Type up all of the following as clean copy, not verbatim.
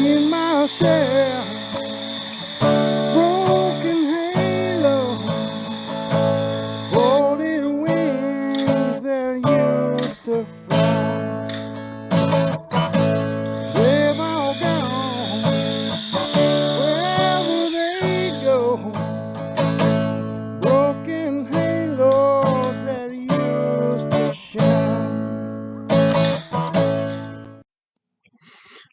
Seen my share broken halo, folded wings that used to fly. They've all gone wherever they go, broken halos that used to shine.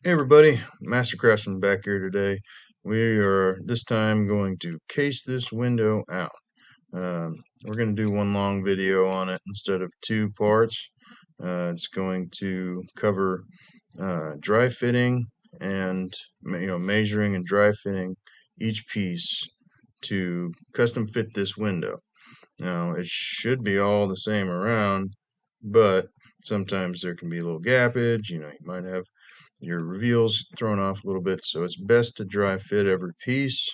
Hey everybody, embarrASSment back here today. We are this time going to case this window out. We're going to do one long video on it instead of two parts. It's going to cover dry fitting and measuring and dry fitting each piece to custom fit this window. Now it should be all the same around, but sometimes there can be a little gappage. You might have your reveals thrown off a little bit, so it's best to dry fit every piece,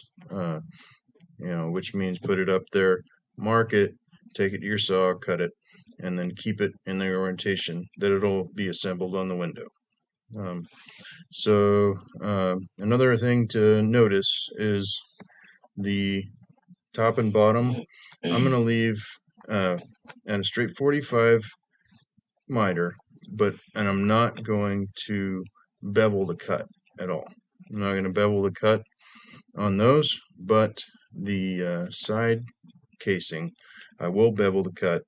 which means put it up there, mark it, take it to your saw, cut it, and then keep it in the orientation that it'll be assembled on the window. Another thing to notice is the top and bottom. I'm going to leave at a straight 45 miter, and I'm not going to bevel the cut at all. I'm not going to bevel the cut on those, but the side casing, I will bevel the cut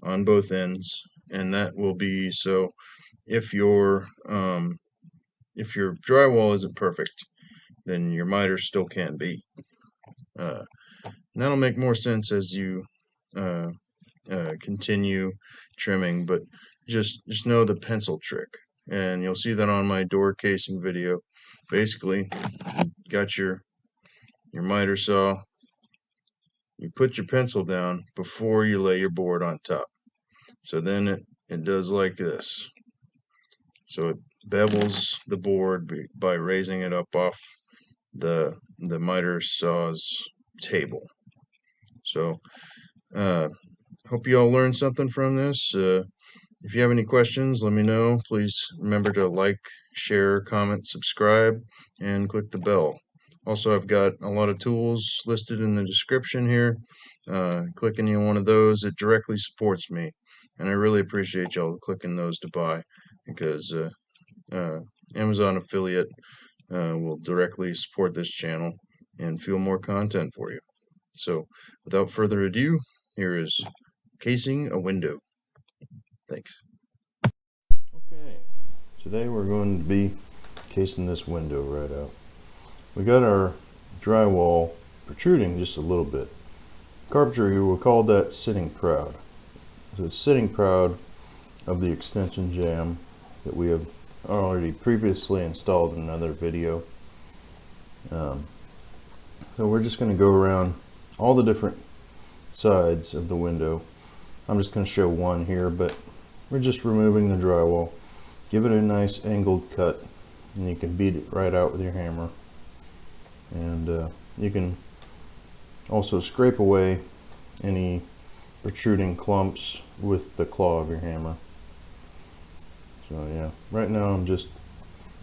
on both ends, and that will be so if your drywall isn't perfect, then your miter still can be. That'll make more sense as you continue trimming, but just know the pencil trick, and you'll see that on my door casing video. Basically, you got your miter saw, you put your pencil down before you lay your board on top. So then it does like this. So it bevels the board by raising it up off the miter saw's table. So hope you all learned something from this. If you have any questions, let me know. Please remember to like, share, comment, subscribe, and click the bell. Also, I've got a lot of tools listed in the description here. Click any one of those, it directly supports me. And I really appreciate y'all clicking those to buy, because Amazon affiliate will directly support this channel and fuel more content for you. So, without further ado, here is casing a window. Thanks. Okay, today we're going to be casing this window right out. We got our drywall protruding just a little bit. Carpentry will call that sitting proud. So it's sitting proud of the extension jamb that we have already previously installed in another video. So we're just going to go around all the different sides of the window. I'm just going to show one here, but we're just removing the drywall. Give it a nice angled cut, and you can beat it right out with your hammer. And you can also scrape away any protruding clumps with the claw of your hammer. So yeah, right now I'm just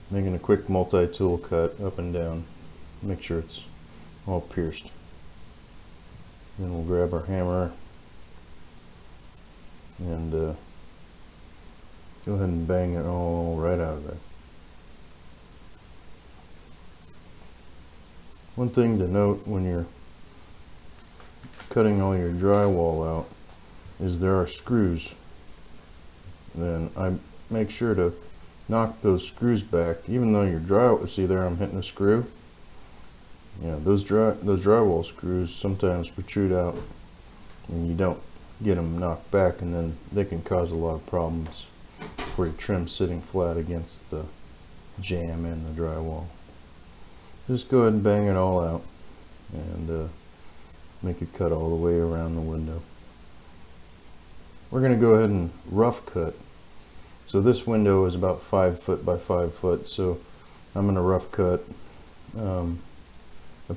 making a quick multi-tool cut up and down. Make sure it's all pierced. Then we'll grab our hammer and go ahead and bang it all right out of there. One thing to note when you're cutting all your drywall out is there are screws. Then I make sure to knock those screws back, even though your drywall, see there I'm hitting a screw. Yeah, those drywall screws sometimes protrude out and you don't get them knocked back, and then they can cause a lot of problems for your trim sitting flat against the jamb and the drywall. Just go ahead and bang it all out and make it cut all the way around the window. We're going to go ahead and rough cut. So this window is about 5 foot by 5 foot, so I'm going to rough cut a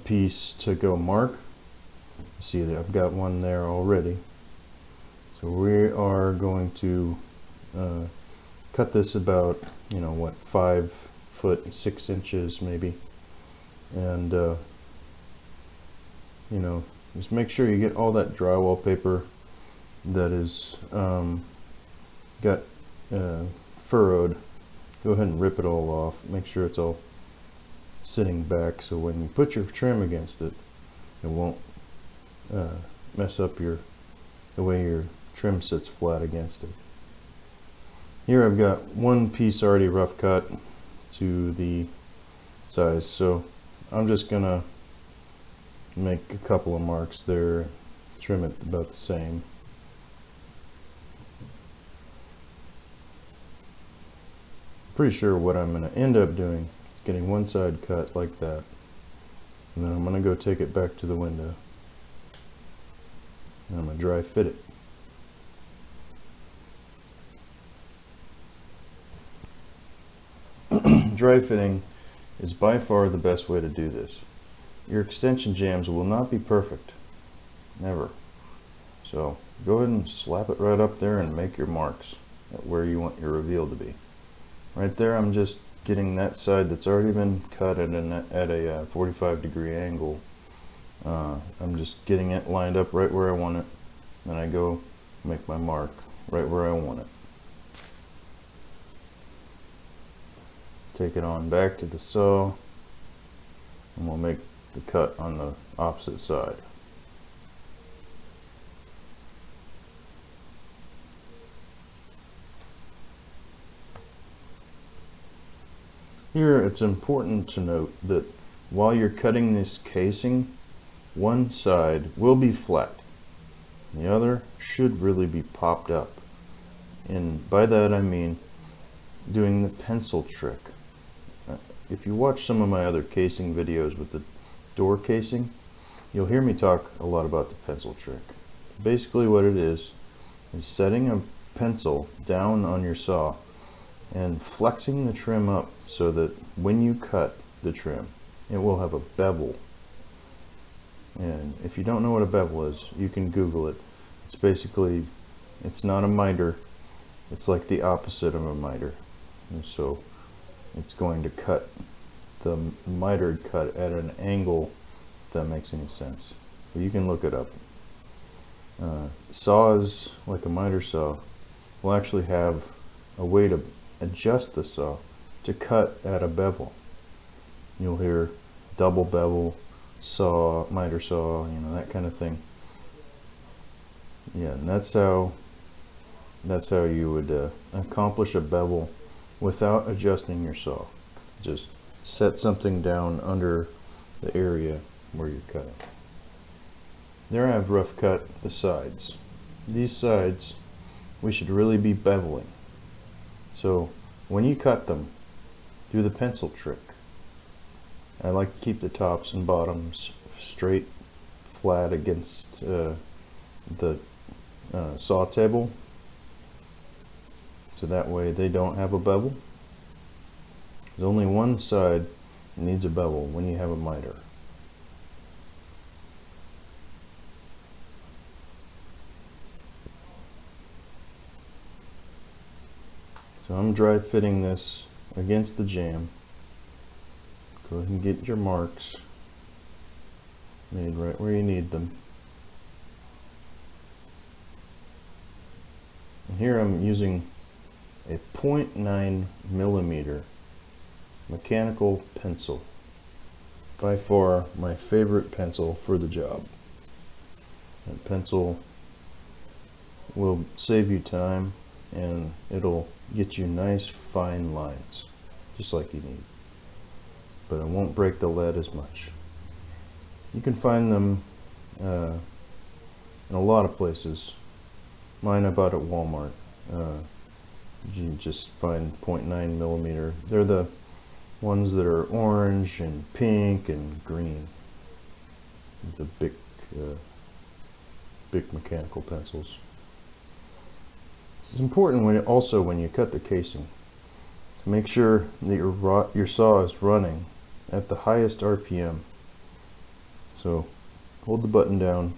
piece to go mark. See that I've got one there already. So we are going to cut this about 5 1.6 maybe. And you know, just make sure you get all that drywall paper that is got furrowed. Go ahead and rip it all off. Make sure it's all sitting back, so when you put your trim against it, it won't mess up the way your trim sits flat against it. Here I've got one piece already rough cut to the size, so I'm just gonna make a couple of marks there, trim it about the same. Pretty sure what I'm going to end up doing is getting one side cut like that, and then I'm going to go take it back to the window and I'm going to dry fit it. Dry fitting is by far the best way to do this. Your extension jambs will not be perfect, never, so go ahead and slap it right up there and make your marks at where you want your reveal to be. Right there, I'm just getting that side that's already been cut at a 45-degree angle. I'm just getting it lined up right where I want it. Then I go make my mark right where I want it. Take it on back to the saw, and we'll make the cut on the opposite side. Here it's important to note that while you're cutting this casing, one side will be flat. The other should really be popped up. And by that I mean doing the pencil trick. If you watch some of my other casing videos with the door casing, you'll hear me talk a lot about the pencil trick. Basically what it is setting a pencil down on your saw and flexing the trim up so that when you cut the trim, it will have a bevel. And if you don't know what a bevel is, you can Google it. It's basically, it's not a miter, it's like the opposite of a miter. And so it's going to cut the mitered cut at an angle, if that makes any sense. But you can look it up. Saws, like a miter saw, will actually have a way to adjust the saw to cut at a bevel. You'll hear double bevel saw, miter saw, you know, that kind of thing. Yeah, and that's how you would accomplish a bevel without adjusting your saw. Just set something down under the area where you're cutting. There I've rough cut the sides. These sides we should really be beveling. So when you cut them, do the pencil trick. I like to keep the tops and bottoms straight, flat against the saw table, so that way they don't have a bevel. There's only one side that needs a bevel when you have a miter. So I'm dry fitting this against the jamb. Go ahead and get your marks made right where you need them. And here I'm using a 0.9 millimeter mechanical pencil. By far my favorite pencil for the job. That pencil will save you time and it'll get you nice fine lines, just like you need. But it won't break the lead as much. You can find them in a lot of places. Mine I bought at Walmart. You just find 0.9 millimeter. They're the ones that are orange and pink and green. The big mechanical pencils. It's important when you cut the casing to make sure that your saw is running at the highest RPM. So hold the button down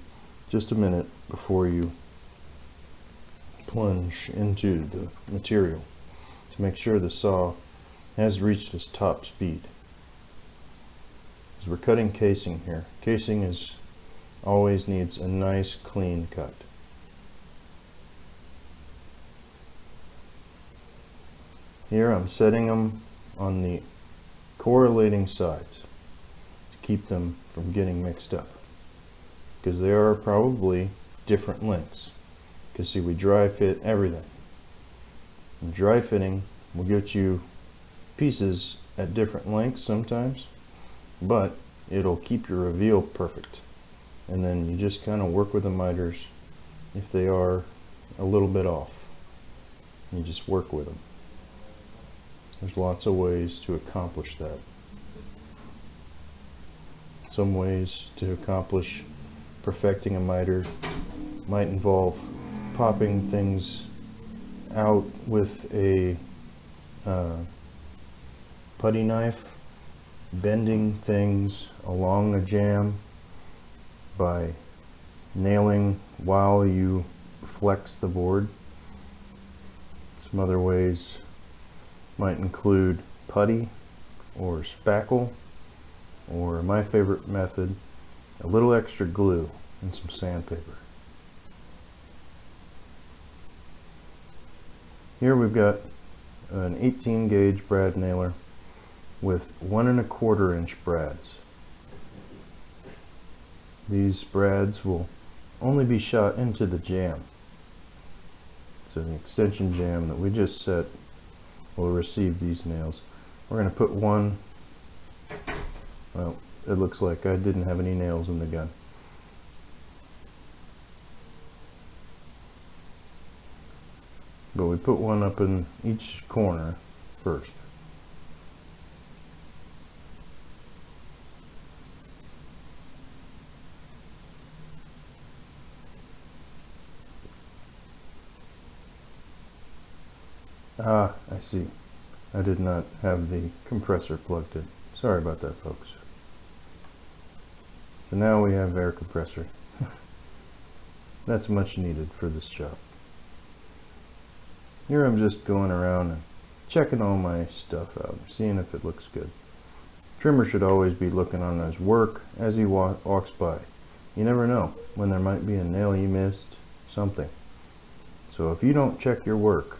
just a minute before you plunge into the material to make sure the saw has reached its top speed. As we're cutting casing here, casing always needs a nice clean cut. Here I'm setting them on the correlating sides to keep them from getting mixed up, because they are probably different lengths. Because see, we dry fit everything. And dry fitting will get you pieces at different lengths sometimes, but it'll keep your reveal perfect. And then you just kind of work with the miters if they are a little bit off. You just work with them. There's lots of ways to accomplish that. Some ways to accomplish perfecting a miter might involve popping things out with a putty knife, bending things along a jamb by nailing while you flex the board. Some other ways might include putty or spackle, or my favorite method, a little extra glue and some sandpaper. Here we've got an 18 gauge brad nailer with 1 1/4 inch brads. These brads will only be shot into the jamb. So the extension jamb that we just set will receive these nails. We're going to put one, well, it looks like I didn't have any nails in the gun. But we put one up in each corner first. Ah, I see. I did not have the compressor plugged in. Sorry about that, folks. So now we have air compressor. That's much needed for this job. Here I'm just going around and checking all my stuff out, seeing if it looks good. Trimmer should always be looking on his work as he walks by. You never know when there might be a nail you missed, something. So if you don't check your work,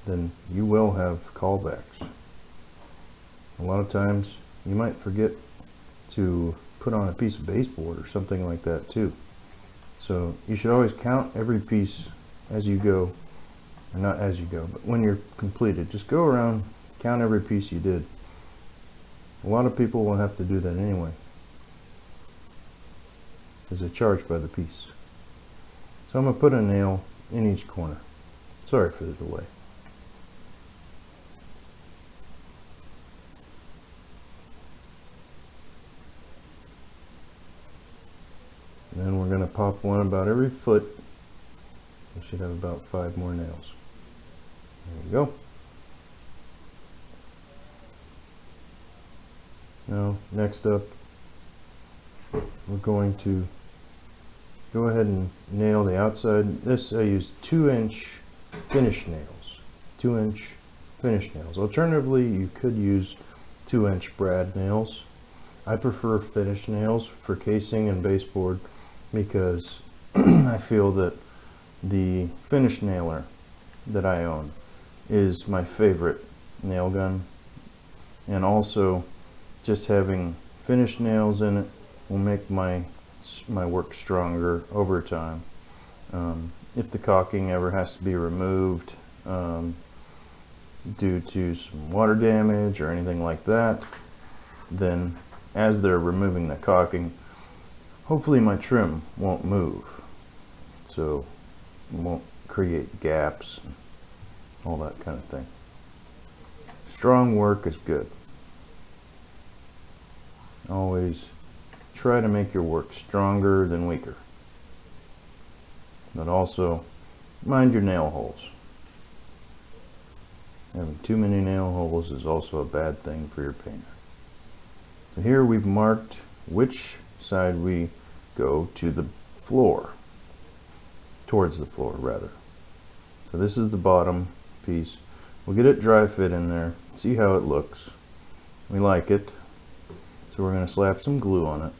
then you will have callbacks. A lot of times you might forget to put on a piece of baseboard or something like that too. So you should always count every piece as you go, or not as you go, but when you're completed, just go around, count every piece you did. A lot of people will have to do that anyway, because they charge by the piece. So I'm going to put a nail in each corner. Sorry for the delay. And then we're going to pop one about every foot. We should have about 5 more nails. There you go. Now, next up, we're going to go ahead and nail the outside. This, I use 2-inch finish nails. 2-inch finish nails. Alternatively, you could use 2-inch brad nails. I prefer finish nails for casing and baseboard because I feel that the finish nailer that I own is my favorite nail gun, and also just having finished nails in it will make my work stronger over time. If the caulking ever has to be removed due to some water damage or anything like that, then as they're removing the caulking, hopefully my trim won't move, so it won't create gaps and all that kind of thing. Strong work is good. Always try to make your work stronger than weaker, but also mind your nail holes. Having too many nail holes is also a bad thing for your painter. So here we've marked which side we go to the floor, towards the floor rather. So this is the bottom piece. We'll get it dry fit in there See how it looks. We like it. So we're going to slap some glue on it.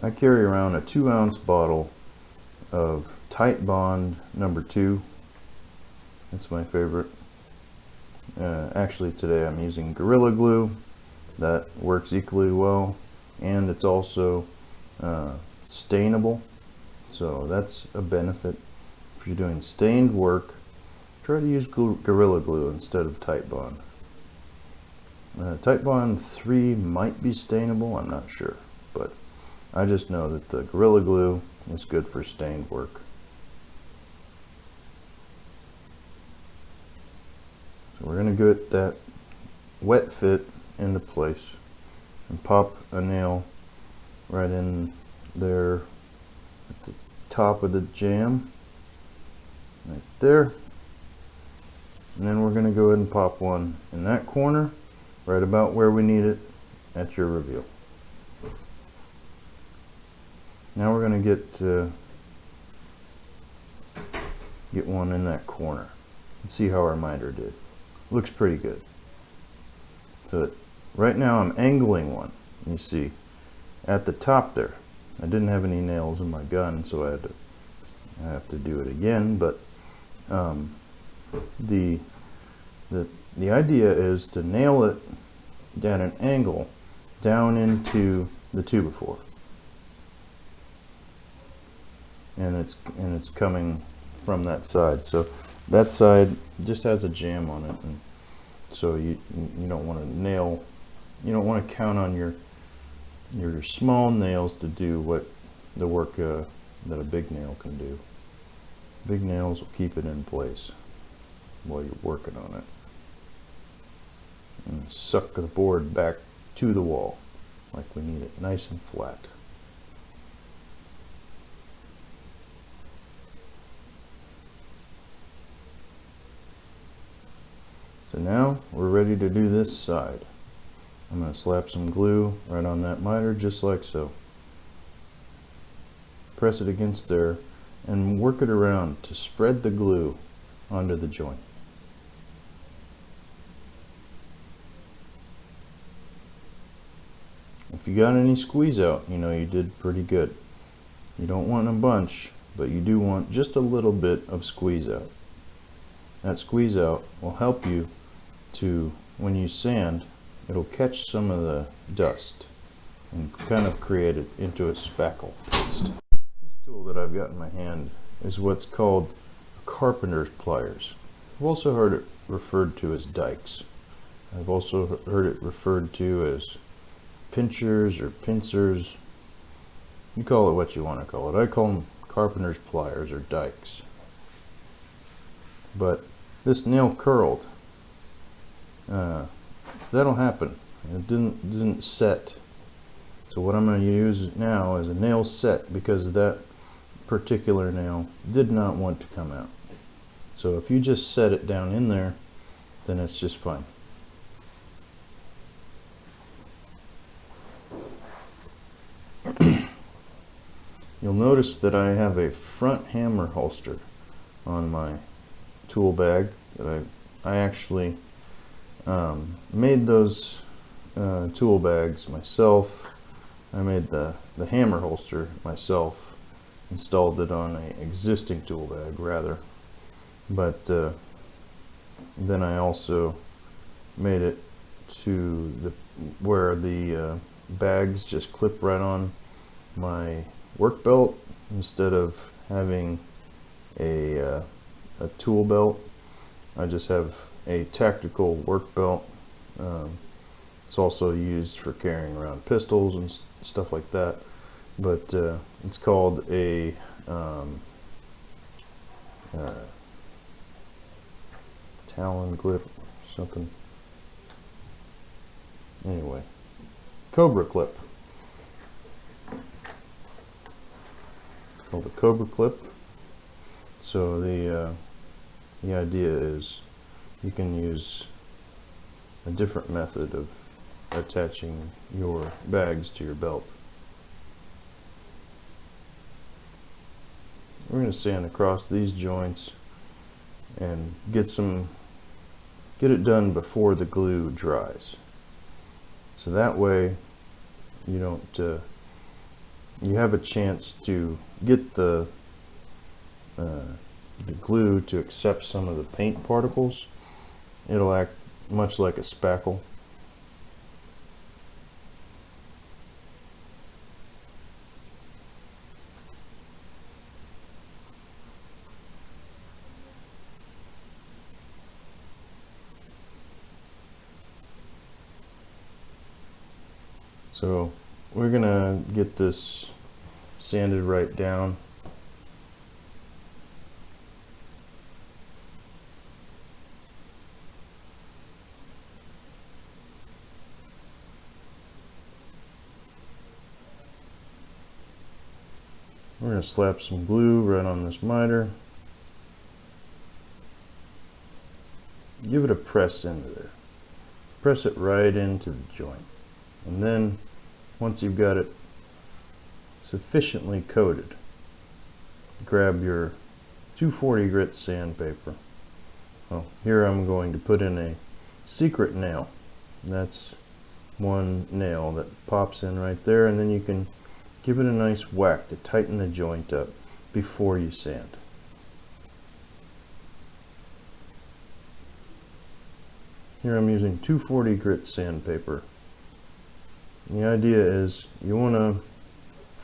I carry around a 2-ounce bottle of Tight Bond number 2. That's my favorite. Actually today I'm using Gorilla Glue. That works equally well, and it's also stainable, so that's a benefit. If you're doing stained work, try to use Gorilla Glue instead of Tight Bond. Tight Bond 3 might be stainable, I'm not sure, but I just know that the Gorilla Glue is good for stained work. So we're going to get that wet fit into place and pop a nail right in there at the top of the jam, right there. And then we're going to go ahead and pop one in that corner, right about where we need it at your reveal. Now we're going to get one in that corner and see how our miter did. Looks pretty good. So right now I'm angling one. You see at the top there. I didn't have any nails in my gun, so I have to do it again. But the idea is to nail it at an angle down into the 2x4. And it's coming from that side. So that side just has a jam on it, and so you don't want to nail. You don't want to count on your small nails to do what the work that a big nail can do. Big nails will keep it in place while you're working on it, and suck the board back to the wall like we need it, nice and flat. So now we're ready to do this side. I'm going to slap some glue right on that miter just like so. Press it against there and work it around to spread the glue onto the joint. If you got any squeeze out, you know you did pretty good. You don't want a bunch, but you do want just a little bit of squeeze out. That squeeze out will help you to, when you sand, it'll catch some of the dust and kind of create it into a spackle paste. This tool that I've got in my hand is what's called carpenter's pliers. I've also heard it referred to as dikes. I've also heard it referred to as pinchers or pincers. You call it what you want to call it. I call them carpenter's pliers or dikes. But this nail curled. So that'll happen. It didn't set. So what I'm going to use now is a nail set, because that particular nail did not want to come out. So if you just set it down in there, then it's just fine. You'll notice that I have a front hammer holster on my tool bag that I actually made those tool bags myself. I made the hammer holster myself, installed it on an existing tool bag rather, but then I also made it to where the bags just clip right on my work belt instead of having a tool belt. I just have a tactical work belt. It's also used for carrying around pistols and stuff like that, but it's called a Talon clip or something. Anyway, Cobra clip. It's called a Cobra clip. So the idea is you can use a different method of attaching your bags to your belt. We're going to sand across these joints and get it done before the glue dries. So that way you don't you have a chance to get the glue to accept some of the paint particles. It'll act much like a spackle. So we're gonna get this sanded right down. We're going to slap some glue right on this miter. Give it a press into there. Press it right into the joint. And then, once you've got it sufficiently coated, grab your 240 grit sandpaper. Oh, here I'm going to put in a secret nail. That's one nail that pops in right there, and then you can give it a nice whack to tighten the joint up before you sand. Here I'm using 240 grit sandpaper. The idea is you want to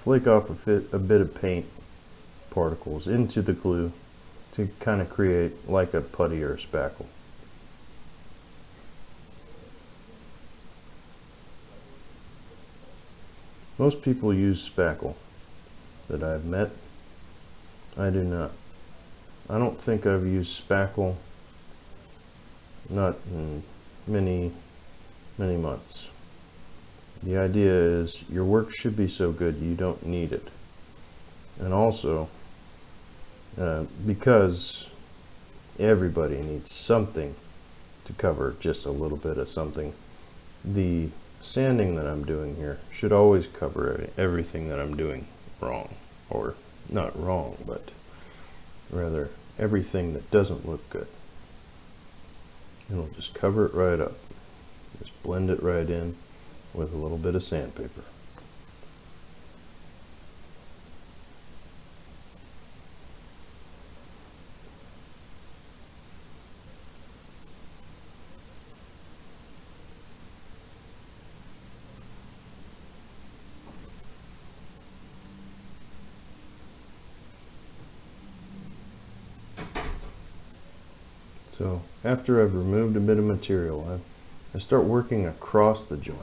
flake off a bit of paint particles into the glue to kind of create like a putty or a spackle. Most people use spackle that I've met. I do not. I don't think I've used spackle not in many months. The idea is your work should be so good you don't need it. And also, because everybody needs something to cover just a little bit of something, the sanding that I'm doing here should always cover everything that I'm doing wrong. Or not wrong, but rather everything that doesn't look good. It'll just cover it right up. Just blend it right in with a little bit of sandpaper. So after I've removed a bit of material, I start working across the joint.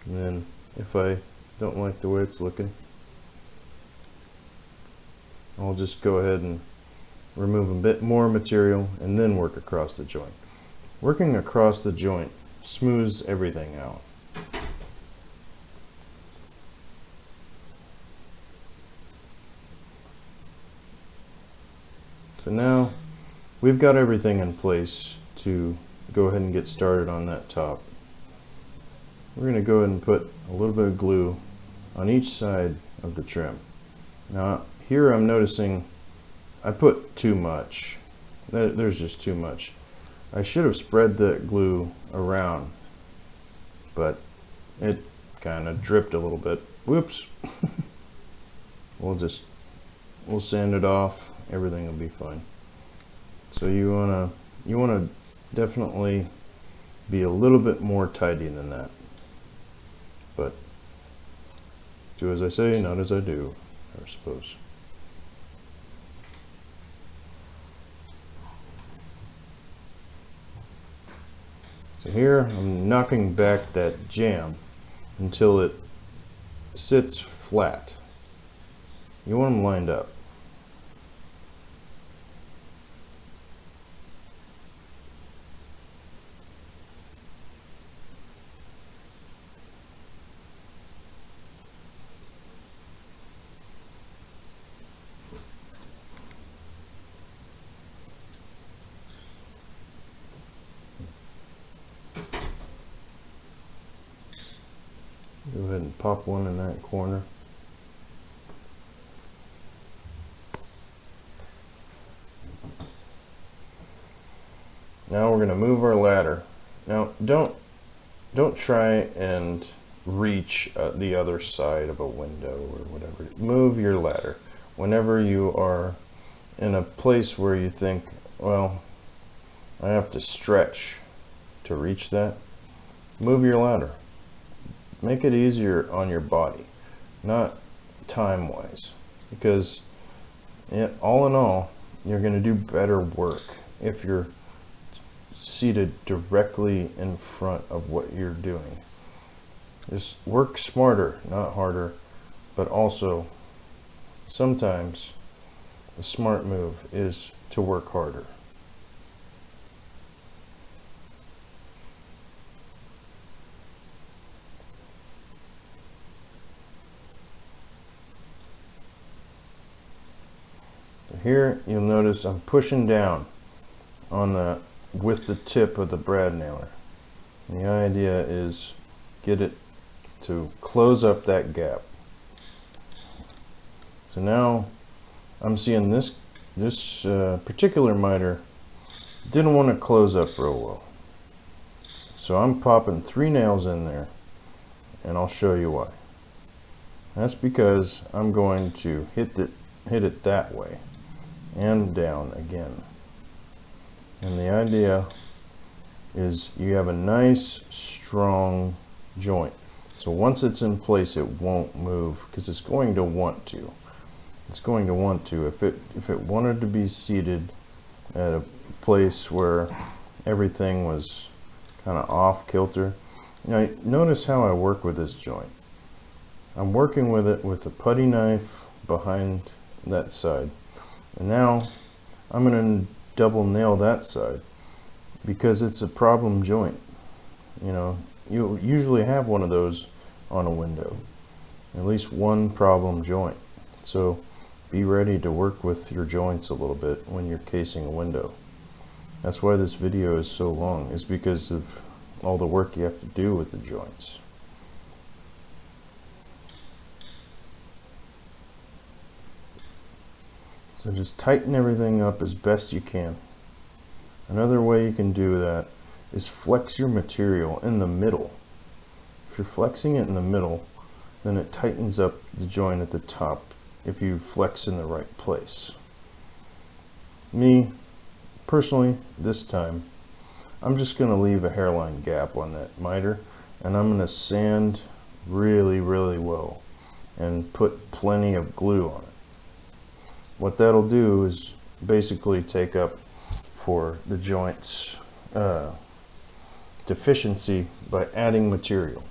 And then if I don't like the way it's looking, I'll just go ahead and remove a bit more material and then work across the joint. Working across the joint smooths everything out. So now we've got everything in place to go ahead and get started on that top. We're going to go ahead and put a little bit of glue on each side of the trim. Now here I'm noticing I put too much. There's just too much. I should have spread the glue around, but it kind of dripped a little bit. Whoops. We'll sand it off. Everything will be fine. So you wanna definitely be a little bit more tidy than that. But do as I say, not as I do, I suppose. So here I'm knocking back that jamb until it sits flat. You want them lined up. Go ahead and pop one in that corner. Now we're going to move our ladder. Now don't try and reach the other side of a window or whatever. Move your ladder. Whenever you are in a place where you think, well, I have to stretch to reach that, move your ladder. Make it easier on your body, not time-wise, because all in all, you're going to do better work if you're seated directly in front of what you're doing. Just work smarter, not harder, but also sometimes the smart move is to work harder. Here you'll notice I'm pushing down on with the tip of the brad nailer. And the idea is get it to close up that gap. So now I'm seeing this particular miter didn't want to close up real well. So I'm popping 3 nails in there, and I'll show you why. That's because I'm going to hit it that way and down again. And the idea is you have a nice strong joint. So once it's in place, it won't move because it's going to want to. It's going to want to. If it wanted to be seated at a place where everything was kind of off kilter. Now notice how I work with this joint. I'm working with it with a putty knife behind that side. And now I'm going to double nail that side because it's a problem joint. You know, you usually have one of those on a window, at least one problem joint. So be ready to work with your joints a little bit when you're casing a window. That's why this video is so long, is because of all the work you have to do with the joints. So just tighten everything up as best you can. Another way you can do that is flex your material in the middle. If you're flexing it in the middle, then it tightens up the joint at the top if you flex in the right place. Me, personally, this time, I'm just going to leave a hairline gap on that miter, and I'm going to sand really, really well and put plenty of glue on it. What that'll do is basically take up for the joint's deficiency by adding material.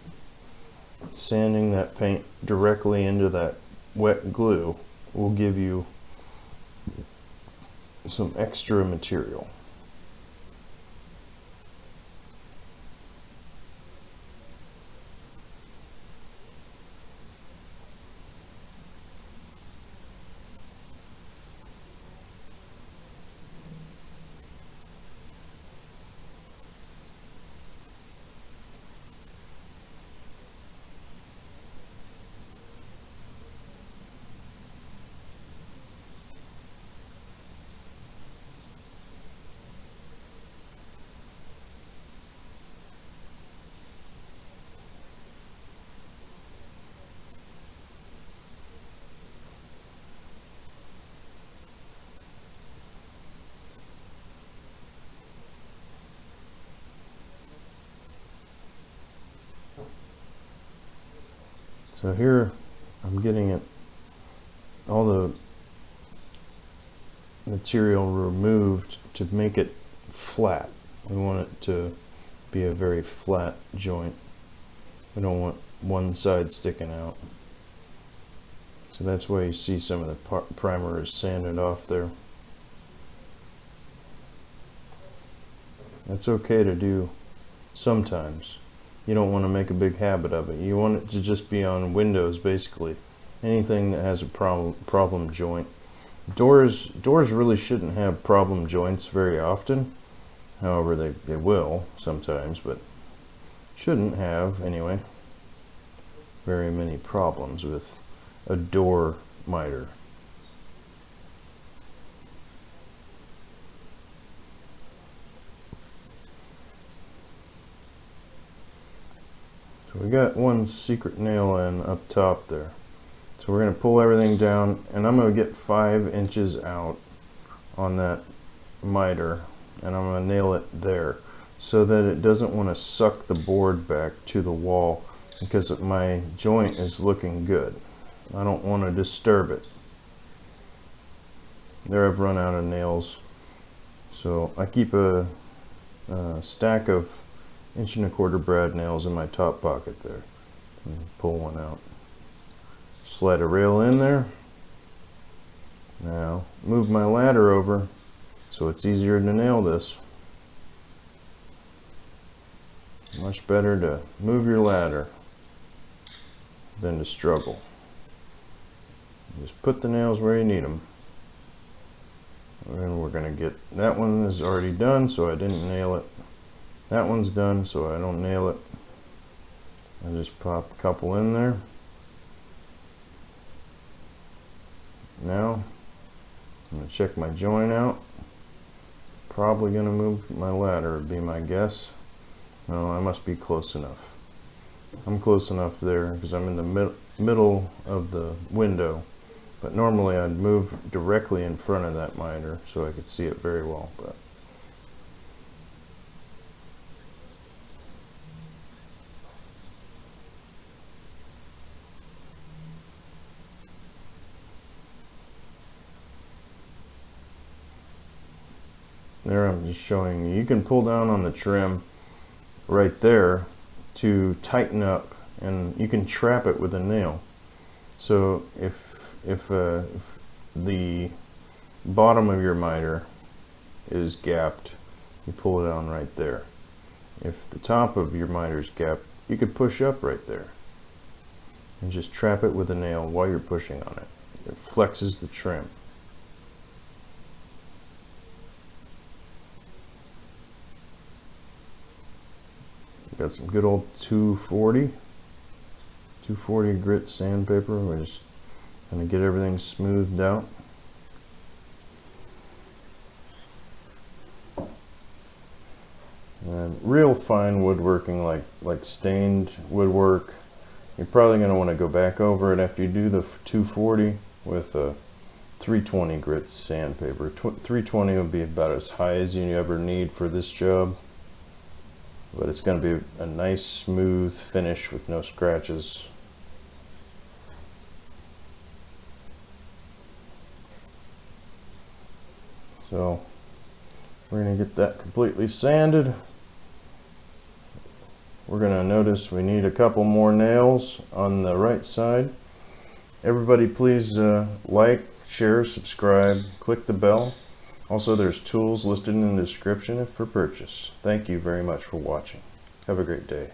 Sanding that paint directly into that wet glue will give you some extra material. So here I'm getting it, all the material removed to make it flat. We want it to be a very flat joint. We don't want one side sticking out. So that's why you see some of the primer is sanded off there. That's okay to do sometimes. You don't want to make a big habit of it. You want it to just be on windows, basically. Anything that has a problem joint. Doors really shouldn't have problem joints very often. However, they will sometimes, but shouldn't have anyway. very many problems with a door miter. So we got one secret nail in up top there. So we're going to pull everything down, and I'm going to get 5 inches out on that miter, and I'm going to nail it there so that it doesn't want to suck the board back to the wall, because my joint is looking good. I don't want to disturb it. There, I've run out of nails, so I keep a stack of 1 1/4" brad nails in my top pocket there. Pull one out. Slide a rail in there. Now move my ladder over so it's easier to nail this. Much better to move your ladder than to struggle. Just put the nails where you need them. And we're going to get, that one is already done, so I didn't nail it. That one's done, so I don't nail it. I just pop a couple in there. Now I'm going to check my joint out. Probably going to move my ladder, would be my guess. No, I must be close enough. I'm close enough there because I'm in the middle of the window. But normally I'd move directly in front of that miter so I could see it very well. But there, I'm just showing you. You can pull down on the trim right there to tighten up, and you can trap it with a nail. So if the bottom of your miter is gapped, you pull it down right there. If the top of your miter is gapped, you could push up right there and just trap it with a nail while you're pushing on it. It flexes the trim. Got some good old 240 grit sandpaper. We're just going to get everything smoothed out. And real fine woodworking, like stained woodwork, you're probably going to want to go back over it after you do the 240 with a 320 grit sandpaper. 320 would be about as high as you ever need for this job. But it's going to be a nice smooth finish with no scratches. So we're going to get that completely sanded. We're going to notice we need a couple more nails on the right side. Everybody please like, share, subscribe, click the bell. Also, there's tools listed in the description for purchase. Thank you very much for watching. Have a great day.